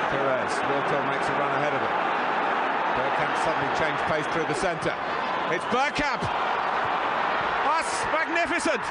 Perez. Wilco makes a run ahead of him. Bergkamp suddenly changed pace through the centre. It's Bergkamp! That's magnificent!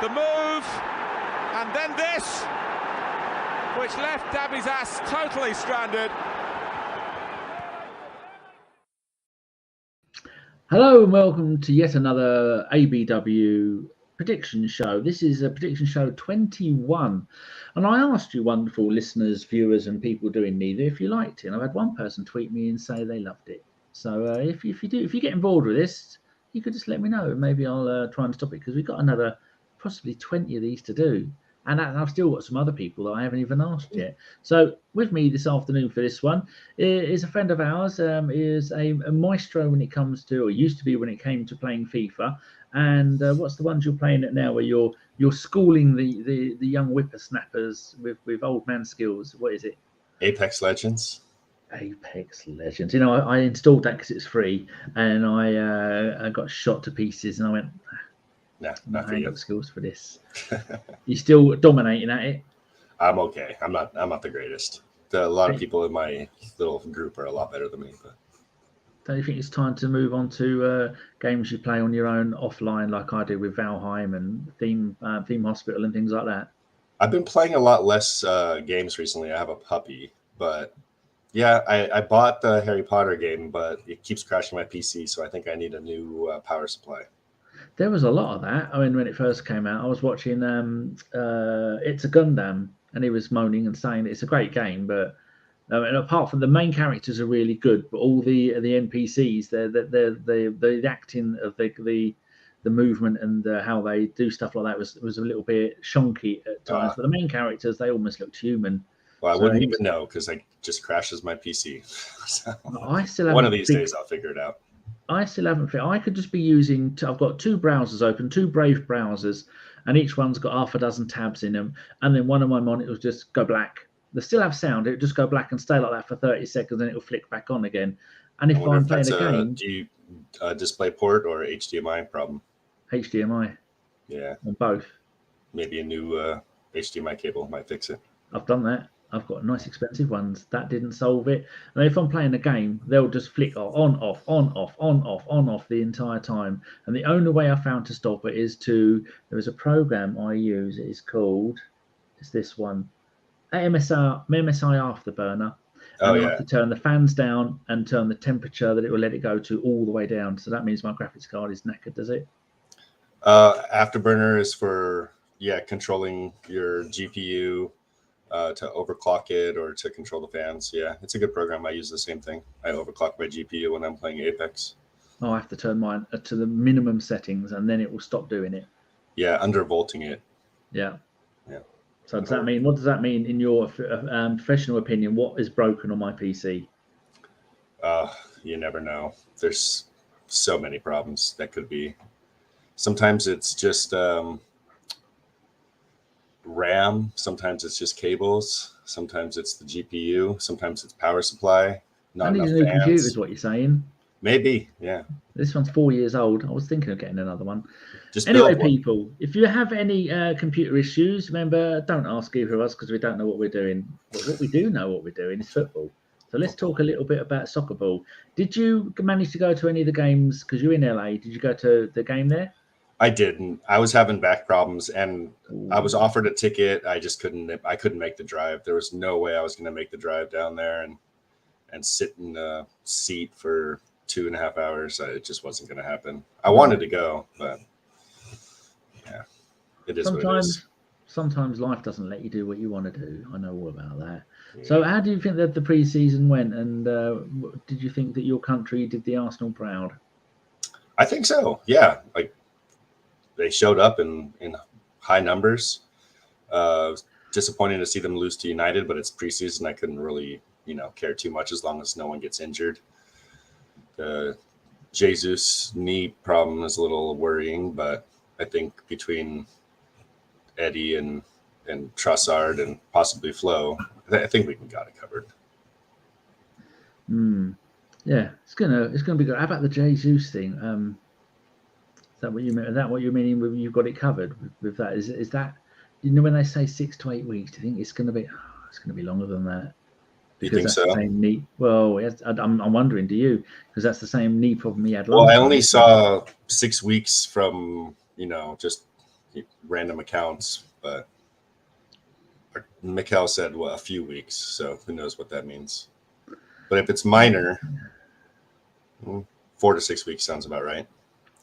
The move, and then this, which left Davies Ass totally stranded. Hello and welcome to yet another ABW prediction show. This is a prediction show 21, and I asked you wonderful listeners, viewers and people doing neither if you liked it, and I've had one person tweet me and say they loved it. So if you get involved with this, you could just let me know, and maybe I'll try and stop it, because we've got another possibly 20 of these to do, and I've still got some other people that I haven't even asked yet. So with me this afternoon for this one is a friend of ours, is a maestro when it comes to, or used to be when it came to playing FIFA. And what's the ones you're playing at now, where you're schooling the young whippersnappers with old man skills? What is it? Apex Legends. Apex Legends. You know, I installed that because it's free, and I got shot to pieces, and I went, nah, not for you. Got skills for this. You still dominating at it? I'm okay. I'm not the greatest. A lot of people in my little group are a lot better than me. But don't you think it's time to move on to games you play on your own offline, like I do with Valheim and Theme Hospital and things like that? I've been playing a lot less games recently. I have a puppy, but yeah, I bought the Harry Potter game, but it keeps crashing my PC, so I think I need a new power supply. There was a lot of that. I mean, when it first came out, I was watching It's a Gundam, and he was moaning and saying it's a great game, but and apart from the main characters are really good, but all the NPCs, the acting of the movement and how they do stuff like that was a little bit shonky at times. But the main characters, they almost looked human. Well, I wouldn't even know, because it just crashes my PC. So I still one of these days I'll figure it out. I still haven't fit. I could just be using. I've got two browsers open, two Brave browsers, and each one's got half a dozen tabs in them. And then one of my monitors just go black. They still have sound. It would just go black and stay like that for 30 seconds, and it will flick back on again. And if I'm playing a game, do you display port or HDMI problem? HDMI. Yeah. On both. Maybe a new HDMI cable might fix it. I've done that. I've got nice expensive ones. That didn't solve it. And if I'm playing a game, they'll just flick on, off, on, off, on, off, on, off the entire time. And the only way I found to stop it is there is a program I use. It is called, it's this one, MSI Afterburner. And I have to turn the fans down and turn the temperature that it will let it go to all the way down. So that means my graphics card is knackered, does it? Afterburner is for, controlling your GPU. To overclock it or to control the fans. Yeah, it's a good program. I use the same thing. I overclock my GPU when I'm playing Apex. Oh, I have to turn mine to the minimum settings, and then it will stop doing it. Yeah, undervolting it. Yeah. So what does that mean in your professional opinion? What is broken on my PC? You never know. There's so many problems that could be. Sometimes it's just RAM, sometimes it's just cables, sometimes it's the GPU, sometimes it's power supply. Not enough fans. Computer is what you're saying. Maybe, yeah. This one's 4 years old. I was thinking of getting another one. Anyway, people, if you have any computer issues, remember, don't ask either of us, because we don't know what we're doing. But what we do know what we're doing is football. So let's talk a little bit about soccer ball. Did you manage to go to any of the games? Because you're in LA. Did you go to the game there? I didn't. I was having back problems, and I was offered a ticket. I just couldn't make the drive. There was no way I was going to make the drive down there and sit in a seat for 2.5 hours. It just wasn't going to happen. I wanted to go, but yeah, it is what it is. Sometimes life doesn't let you do what you want to do. I know all about that. Yeah. So how do you think that the pre-season went, and did you think that your country did the Arsenal proud? I think so, yeah. They showed up in high numbers. Disappointing to see them lose to United, but it's preseason. I couldn't really, care too much as long as no one gets injured. The Jesus knee problem is a little worrying, but I think between Eddie and Trossard and possibly Flo, I think we got it covered. Yeah, it's gonna be good. How about the Jesus thing? Is that what you mean? Is that what you're meaning? With you've got it covered with that? Is that, you know, when they say 6 to 8 weeks? Do you think it's going to be? Oh, it's going to be longer than that, You because think that's so? the same knee. Well, I'm wondering. Do you? Because that's the same knee problem he had Well, last I time. only saw 6 weeks from, you know, just random accounts, but Mikel said, well, a few weeks, so who knows what that means. But if it's minor, 4 to 6 weeks sounds about right.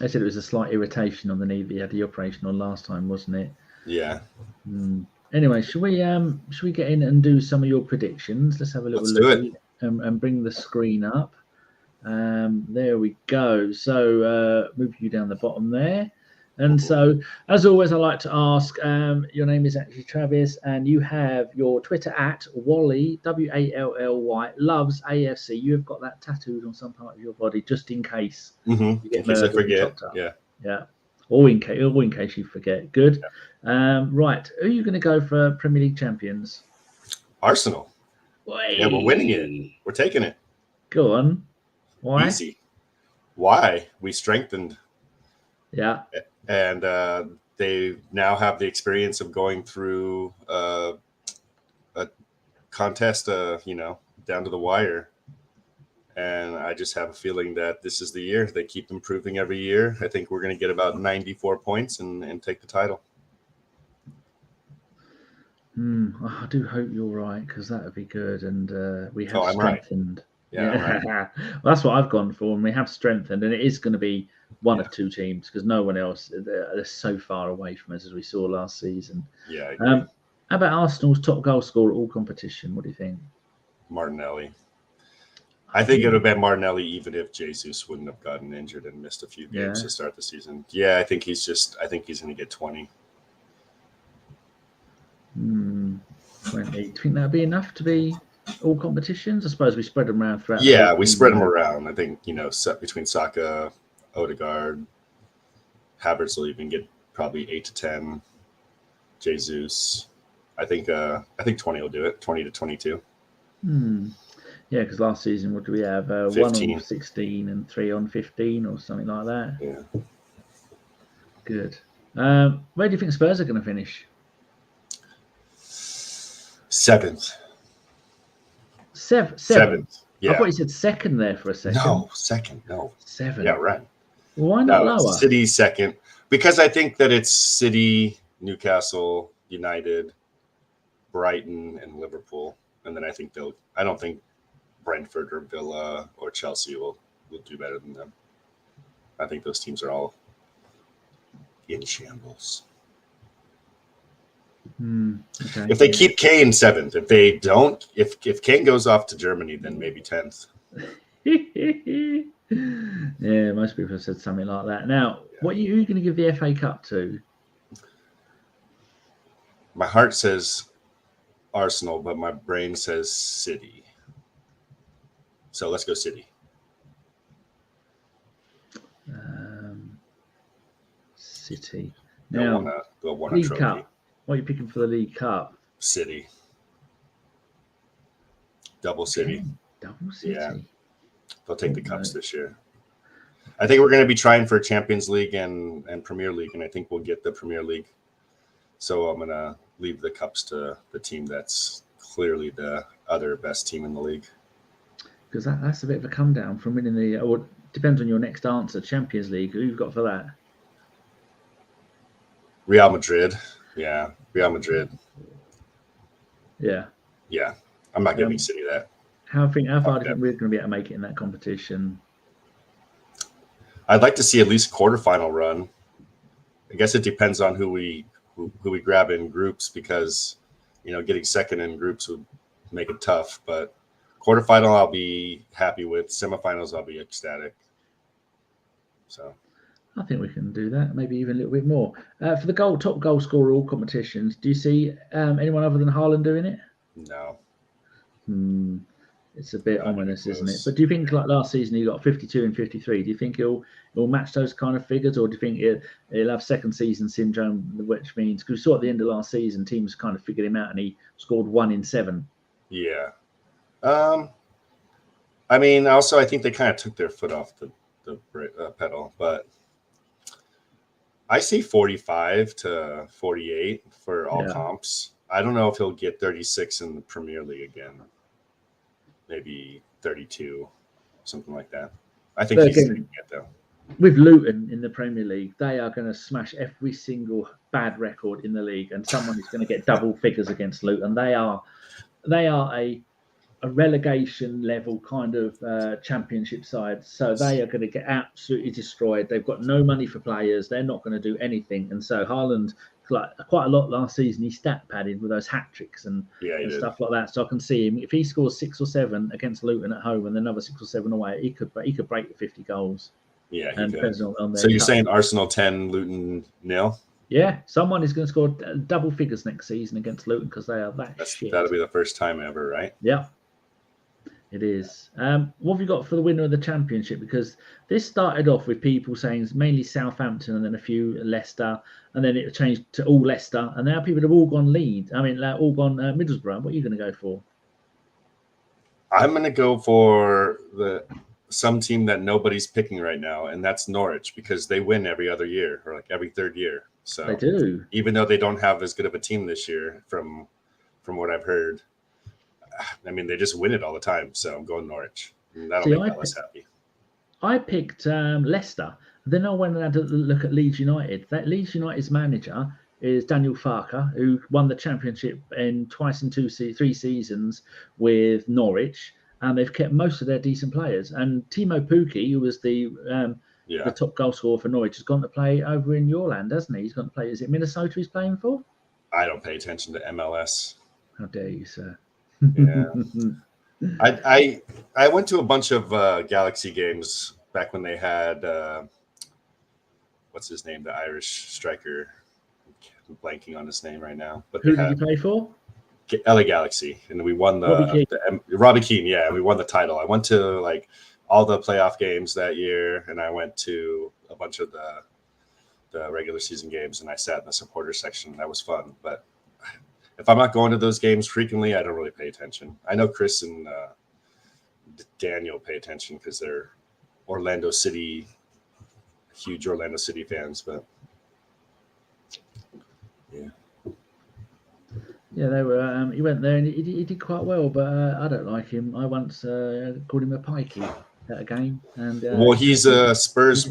I said it was a slight irritation on the knee that he had the operation on last time, wasn't it? Yeah. Anyway, should we get in and do some of your predictions? Let's have a little look and bring the screen up. There we go. So move you down the bottom there. And so, as always, I like to ask, your name is actually Travis, and you have your Twitter at Wally, Wally, loves AFC. You have got that tattooed on some part of your body, just in case you get in case I forget. Yeah. Or in case you forget. Good. Yeah. Right. Who are you going to go for Premier League champions? Arsenal. Yeah, we're winning it. We're taking it. Go on. Why? Easy. Why? We strengthened. Yeah. And they now have the experience of going through a contest, you know, down to the wire. And I just have a feeling that this is the year. They keep improving every year. I think we're going to get about 94 points and take the title. I do hope you're right, because that would be good. And we have strengthened. Right. Yeah. Right. Well, that's what I've gone for, and we have strengthened, and it is going to be one of 2 teams, because no one else, they're so far away from us, as we saw last season. Yeah, I agree. How about Arsenal's top goal scorer all competition? What do you think? Martinelli. I think it would have been Martinelli even if Jesus wouldn't have gotten injured and missed a few games to start the season. Yeah, I think he's going to get 20. 20. Do you think that'd be enough to be all competitions? I suppose we spread them around throughout. Yeah, we spread them around. I think, you know, between Saka, Odegaard, Havertz will even get probably 8 to 10. Jesus, I think 20 will do it. 20 to 22. Yeah, because last season, what do we have? 1 on 16 and 3 on 15 or something like that. Yeah. Good. Where do you think Spurs are going to finish? 7th. 7th. Yeah. I thought you said second there for a second. No, second. No. 7. Yeah, right. Why not lower? City second, because I think that it's City, Newcastle, United, Brighton, and Liverpool, and then I don't think Brentford or Villa or Chelsea will do better than them. I think those teams are all in shambles. Okay. If they keep Kane 7th, if they don't, if Kane goes off to Germany, then maybe 10th. Yeah, most people have said something like that. Now, who are you going to give the FA Cup to? My heart says Arsenal, but my brain says City. So let's go City. City. Now, they'll win a League trophy. Cup. What are you picking for the League Cup? City. Double City. Okay. Double City. Yeah. They'll take the cups this year. I think we're going to be trying for Champions League and Premier League, and I think we'll get the Premier League. So I'm going to leave the cups to the team that's clearly the other best team in the league. Because that's a bit of a come down from winning the. Or depends on your next answer. Champions League. Who you've got for that? Real Madrid. Yeah, Real Madrid. Yeah. Yeah, I'm not giving City that. How far do you think we're going to be able to make it in that competition? I'd like to see at least a quarterfinal run. I guess it depends on who we grab in groups, because, you know, getting second in groups would make it tough. But quarterfinal, I'll be happy with. Semifinals, I'll be ecstatic. So I think we can do that, maybe even a little bit more. For the top goal scorer all competitions, do you see anyone other than Haaland doing it? No. It's a bit ominous, isn't it? But do you think, like last season, he got 52 and 53? Do you think he'll match those kind of figures, or do you think he'll have second season syndrome, which means, because we saw at the end of last season, teams kind of figured him out, and he scored 1 in 7. Yeah. I mean, also I think they kind of took their foot off the pedal, but I see 45 to 48 for all comps. I don't know if he'll get 36 in the Premier League again. Maybe 32, something like that. I think he's taking it though. With Luton in the Premier League, they are going to smash every single bad record in the league, and someone is going to get double figures against Luton. They are a relegation level kind of championship side, so they are going to get absolutely destroyed. They've got no money for players. They're not going to do anything, and so Haaland, like quite a lot last season, he stat padded with those hat tricks and stuff like that. So I can see him if he scores 6 or 7 against Luton at home and another 6 or 7 away, he could break the 50 goals. Yeah, he could. So you're saying Arsenal 10, Luton 0? Yeah, someone is going to score double figures next season against Luton because they are shit. That'll be the first time ever, right? Yeah. It is. What have you got for the winner of the championship? Because this started off with people saying mainly Southampton and then a few Leicester, and then it changed to all Leicester, and now people have all gone Leeds. I mean, all gone Middlesbrough. What are you going to go for? I'm going to go for some team that nobody's picking right now, and that's Norwich, because they win every other year or like every third year. So they do, even though they don't have as good of a team this year, from what I've heard. I mean, they just win it all the time, so I'm going Norwich. That'll make us happy. I picked Leicester. Then I went and had a look at Leeds United. That Leeds United's manager is Daniel Farke, who won the championship twice in 3 seasons with Norwich, and they've kept most of their decent players. And Timo Pukki, who was the top goal scorer for Norwich, has gone to play over in your land, hasn't he? He's gone to play. Is it Minnesota he's playing for? I don't pay attention to MLS. How dare you, sir? Yeah, I went to a bunch of Galaxy games back when they had what's his name, the Irish striker. I'm blanking on his name right now. But who did you play for? LA Galaxy, and we won Robbie Keane. Yeah, we won the title. I went to like all the playoff games that year, and I went to a bunch of the regular season games, and I sat in the supporter section. That was fun, but if I'm not going to those games frequently, I don't really pay attention. I know Chris and Daniel pay attention because they're huge Orlando City fans. But yeah, they were. He went there and he did quite well, but I don't like him. I once called him a pikey at a game, and he's a Spurs.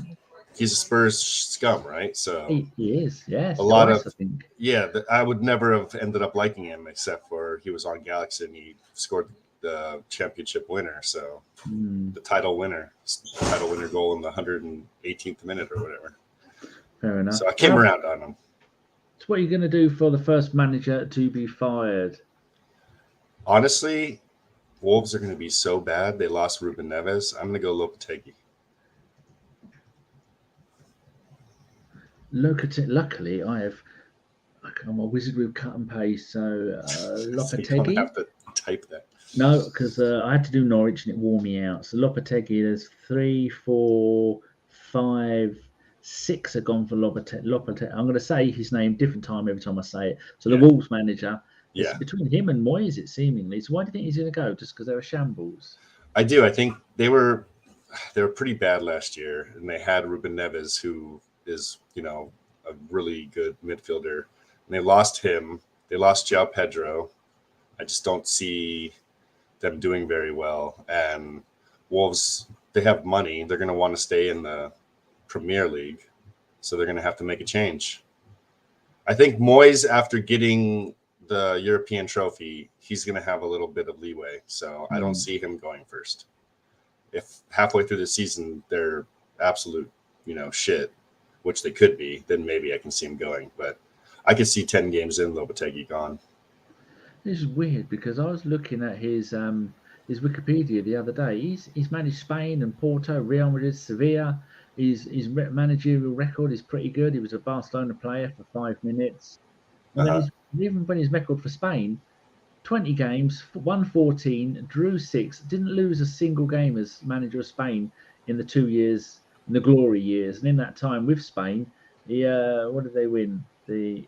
He's a Spurs scum, right? So he is, yes. I think. Yeah, I would never have ended up liking him except for he was on Galaxy and he scored the championship winner. So the title winner goal in the 118th minute or whatever. Fair enough. So I came around on him. So what are you going to do for the first manager to be fired? Honestly, Wolves are going to be so bad. They lost Ruben Neves. I'm going to go Lopetegui. Luckily, I'm a wizard with cut and paste, so Lopetegui. So you don't have to type that. No, because I had to do Norwich and it wore me out. So Lopetegui, there's 3, 4, 5, 6 have gone for Lopetegui. I'm going to say his name different time every time I say it. So the Wolves manager, it's between him and Moyes, it seemingly. So why do you think he's going to go? Just because they were shambles? I do. I think they were pretty bad last year, and they had Ruben Neves, who is, a really good midfielder. And they lost him. They lost João Pedro. I just don't see them doing very well. And Wolves, they have money. They're going to want to stay in the Premier League. So they're going to have to make a change. I think Moyes, after getting the European trophy, he's going to have a little bit of leeway. So I don't see him going first. If halfway through the season, they're absolute, shit, which they could be, then maybe I can see him going. But I could see 10 games in, Lopetegui gone. This is weird because I was looking at his Wikipedia the other day. He's managed Spain and Porto, Real Madrid, Sevilla. His managerial record is pretty good. He was a Barcelona player for 5 minutes. And even when his record for Spain, 20 games, won 14, drew 6, didn't lose a single game as manager of Spain in the 2 years, in the glory years. And in that time with Spain, what did they win? The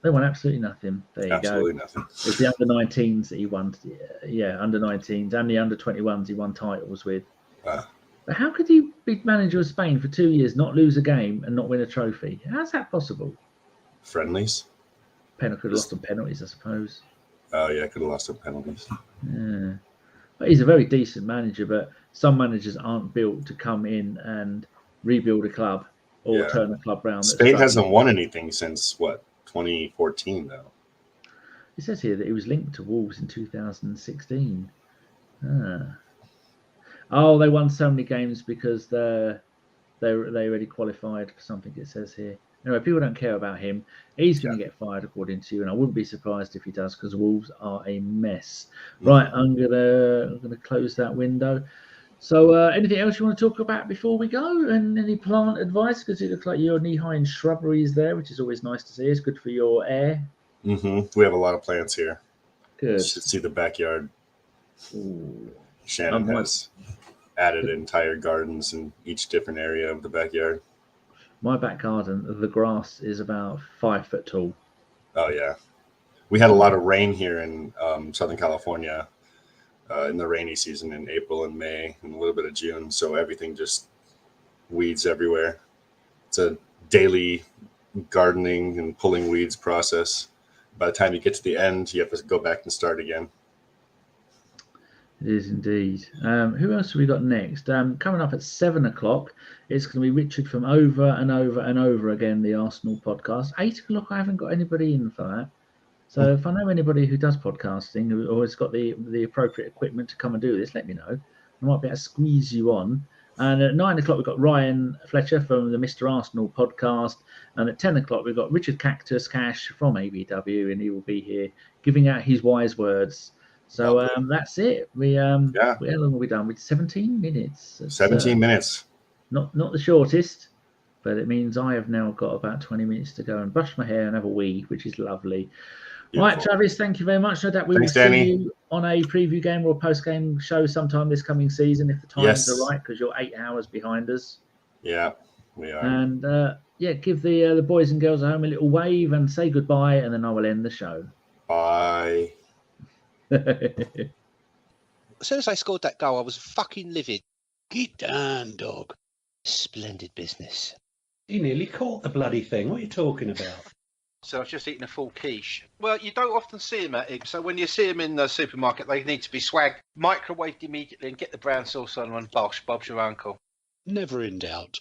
They won absolutely nothing. There you Absolutely go. nothing. It's the under-19s that he won. Yeah, under-19s and the under-21s he won titles with. But how could he be manager of Spain for 2 years, not lose a game and not win a trophy? How's that possible? Friendlies. Could have lost some penalties, I suppose. Oh yeah, could have lost some penalties. Yeah. But he's a very decent manager, but some managers aren't built to come in and rebuild a club or turn a club round. Spain hasn't won anything since what, 2014 though. It says here that he was linked to Wolves in 2016. Oh, they won so many games because they already qualified for something. It says here. Anyway, people don't care about him. He's going to get fired, according to you, and I wouldn't be surprised if he does, because Wolves are a mess. Right, I'm gonna close that window. So, anything else you want to talk about before we go? And any plant advice? Because it looks like you're knee-high in shrubberies there, which is always nice to see. It's good for your air. Mm-hmm. We have a lot of plants here. Good. You should see the backyard. Ooh. Shannon has added entire gardens in each different area of the backyard. My back garden, the grass is about 5 foot tall. Oh yeah, we had a lot of rain here in Southern California in the rainy season in April and May and a little bit of June. So everything just weeds everywhere. It's a daily gardening and pulling weeds process. By the time you get to the end, you have to go back and start again. It is indeed. Who else have we got next? Coming up at 7 o'clock, it's going to be Richard from Over and Over and Over Again, the Arsenal podcast. 8 o'clock, I haven't got anybody in for that. So if I know anybody who does podcasting or has got the appropriate equipment to come and do this, let me know. I might be able to squeeze you on. And at 9 o'clock, we've got Ryan Fletcher from the Mr. Arsenal podcast. And at 10 o'clock, we've got Richard Cactus Cash from ABW, and he will be here giving out his wise words. So that's it. How long have we done? With 17 minutes. 17 minutes. Not the shortest, but it means I have now got about 20 minutes to go and brush my hair and have a wee, which is lovely. Beautiful. Right, Travis, thank you very much. No doubt we will see you on a preview game or a post-game show sometime this coming season if the times are right, because you're 8 hours behind us. Yeah, we are. And give the boys and girls at home a little wave and say goodbye, and then I will end the show. Bye. As soon as I scored that goal, I was fucking livid. Get down, dog. Splendid business. You nearly caught the bloody thing. What are you talking about? So I was just eating a full quiche. Well, you don't often see them at Ibs, so when you see them in the supermarket, they need to be swagged, microwaved immediately, and get the brown sauce on and bosh, Bob's your uncle. Never in doubt.